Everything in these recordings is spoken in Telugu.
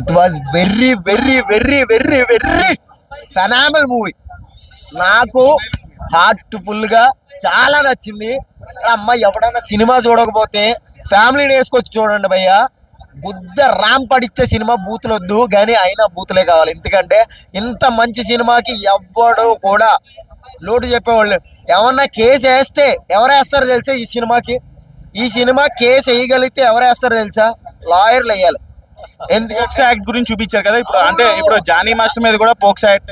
It was very very very very very phenomenal movie. నాకు హార్ట్ఫుల్ గా చాలా నచ్చింది. అమ్మాయి ఎవడన్నా సినిమా చూడకపోతే ఫ్యామిలీని వేసుకొచ్చి చూడండి భయ్య. బుద్ధ రామ్ పడిచ్చే సినిమా బూతులు వద్దు కానీ అయినా బూతులే కావాలి. ఎందుకంటే ఇంత మంచి సినిమాకి ఎవ్వడు కూడా లోటు చెప్పేవాళ్ళు. ఏమన్నా కేసు వేస్తే ఎవరేస్తారో తెలుసా ఈ సినిమాకి? ఈ సినిమా కేసు వేయగలిగితే ఎవరేస్తారో తెలుసా? లాయర్లు వేయాలి. పోక్సో యాక్ట్ గురించి చూపించారు కదా ఇప్పుడు, అంటే ఇప్పుడు జానీ మాస్టర్ మీద కూడా పోక్సో యాక్ట్.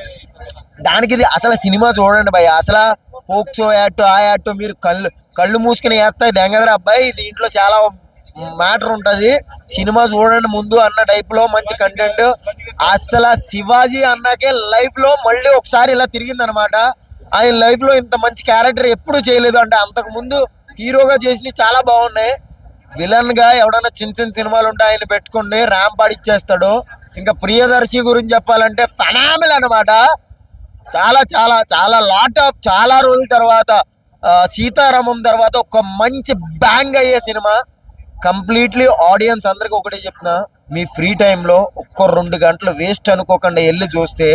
దానికి ఇది అసలు సినిమా చూడండి భయ్య. అసలు పోక్సో యాక్ట్ ఆ యాక్ట్ మీరు కళ్ళు మూసుకుని వేస్తాయి దెంగదరా అబ్బాయి. దీంట్లో చాలా మ్యాటర్ ఉంటుంది. సినిమా చూడండి ముందు అన్న టైప్ లో మంచి కంటెంట్. అసలు శివాజీ అన్నాకే లైఫ్ లో మళ్ళీ ఒకసారి ఇలా తిరిగింది అనమాట. ఆయన లైఫ్ లో ఇంత మంచి క్యారెక్టర్ ఎప్పుడు చేయలేదు. అంటే అంతకు ముందు హీరోగా చేసినవి చాలా బాగున్నాయి. విలన్ గా ఎవడన్నా చిన్న చిన్న సినిమాలు ఉంటే ఆయన పెట్టుకుని ర్యాంప్ పాడిచ్చేస్తాడు. ఇంకా ప్రియదర్శి గురించి చెప్పాలంటే ఫెనామిల్ అనమాట. చాలా చాలా చాలా లాట్ ఆఫ్ చాలా రోజుల తర్వాత సీతారామం తర్వాత ఒక మంచి బ్యాంగ్ అయ్యే సినిమా. కంప్లీట్లీ ఆడియన్స్ అందరికి ఒకటే చెప్తున్నా, మీ ఫ్రీ టైంలో ఒక్క 2 గంటలు వేస్ట్ అనుకోకుండా వెళ్ళి చూస్తే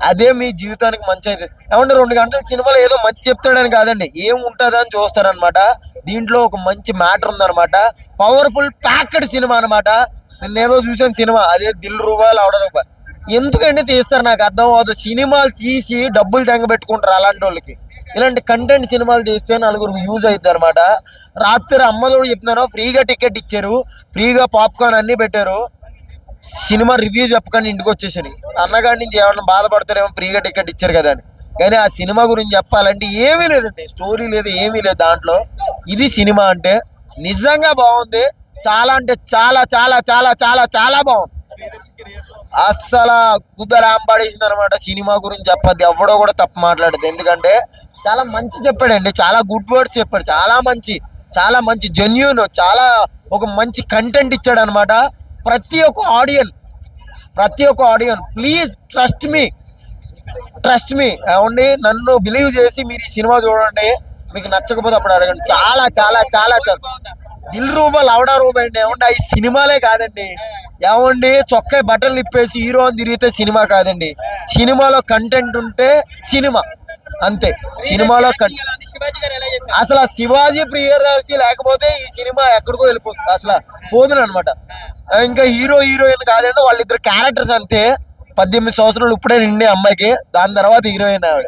అదే మీ జీవితానికి మంచి అయితే. ఏమంటే 2 గంటల సినిమాలో ఏదో మంచి చెప్తాడని కాదండి, ఏం ఉంటుందని చూస్తారనమాట. దీంట్లో ఒక మంచి మ్యాటర్ ఉందనమాట. పవర్ఫుల్ ప్యాక్డ్ సినిమా అనమాట. నిన్నేదో చూసాను సినిమా, అదే దిల్ రూపాయలు అవడ రూపాయలు. ఎందుకంటే తీస్తారు నాకు అర్థం అవుతుంది. సినిమాలు తీసి డబ్బులు తెంగబెట్టుకుంటారు అలాంటి వాళ్ళకి. ఇలాంటి కంటెంట్ సినిమాలు తీస్తే నలుగురికి యూజ్ అవుతుంది అనమాట. రాత్రి అమ్మదోడు చెప్తున్నాను, ఫ్రీగా టికెట్ ఇచ్చారు, ఫ్రీగా పాప్కార్న్ అన్ని పెట్టారు. సినిమా రివ్యూ చెప్పకుండా ఇంటికి వచ్చేసరి అన్నగాడి నుంచి ఏమన్నా బాధపడతారేమో ఫ్రీగా టికెట్ ఇచ్చారు కదా అని. కానీ ఆ సినిమా గురించి చెప్పాలంటే ఏమీ లేదండి, స్టోరీ లేదు, ఏమీ లేదు దాంట్లో. ఇది సినిమా అంటే నిజంగా బాగుంది. చాలా అంటే చాలా చాలా చాలా చాలా చాలా బాగుంది. అస్సలు గుద్దరాం పడేసింది అనమాట. సినిమా గురించి చెప్పద్దు, ఎవడో కూడా తప్పు మాట్లాడదు. ఎందుకంటే చాలా మంచి చెప్పాడండి, చాలా గుడ్ వర్డ్స్ చెప్పాడు, చాలా మంచి జెన్యూన్, చాలా ఒక మంచి కంటెంట్ ఇచ్చాడు అనమాట. ప్రతి ఒక్క ఆడియన్ ప్లీజ్ ట్రస్ట్ మీ ఏమండి, నన్ను బిలీవ్ చేసి మీరు ఈ సినిమా చూడండి. మీకు నచ్చకపోతే అప్పుడు అడగండి. చాలా చాలా చాలా చాలా దిల్ రూపా లవడా రూపా అండి. ఏమండి ఈ సినిమాలే కాదండి. ఏమండి చొక్కా బట్టలు ఇప్పేసి హీరో అని తిరిగితే సినిమా కాదండి. సినిమాలో కంటెంట్ ఉంటే సినిమా అంతే. సినిమాలో అసలు శివాజీ ప్రియదర్శి లేకపోతే ఈ సినిమా ఎక్కడికో వెళ్ళిపోతుంది, అసలు పోదును అనమాట. ఇంకా హీరోయిన్ కాదండి, వాళ్ళిద్దరు క్యారెక్టర్స్ అంతే. 18 సంవత్సరాలు ఇప్పుడే నిండి అమ్మాయికి, దాని తర్వాత హీరోయిన్ ఆవిడ.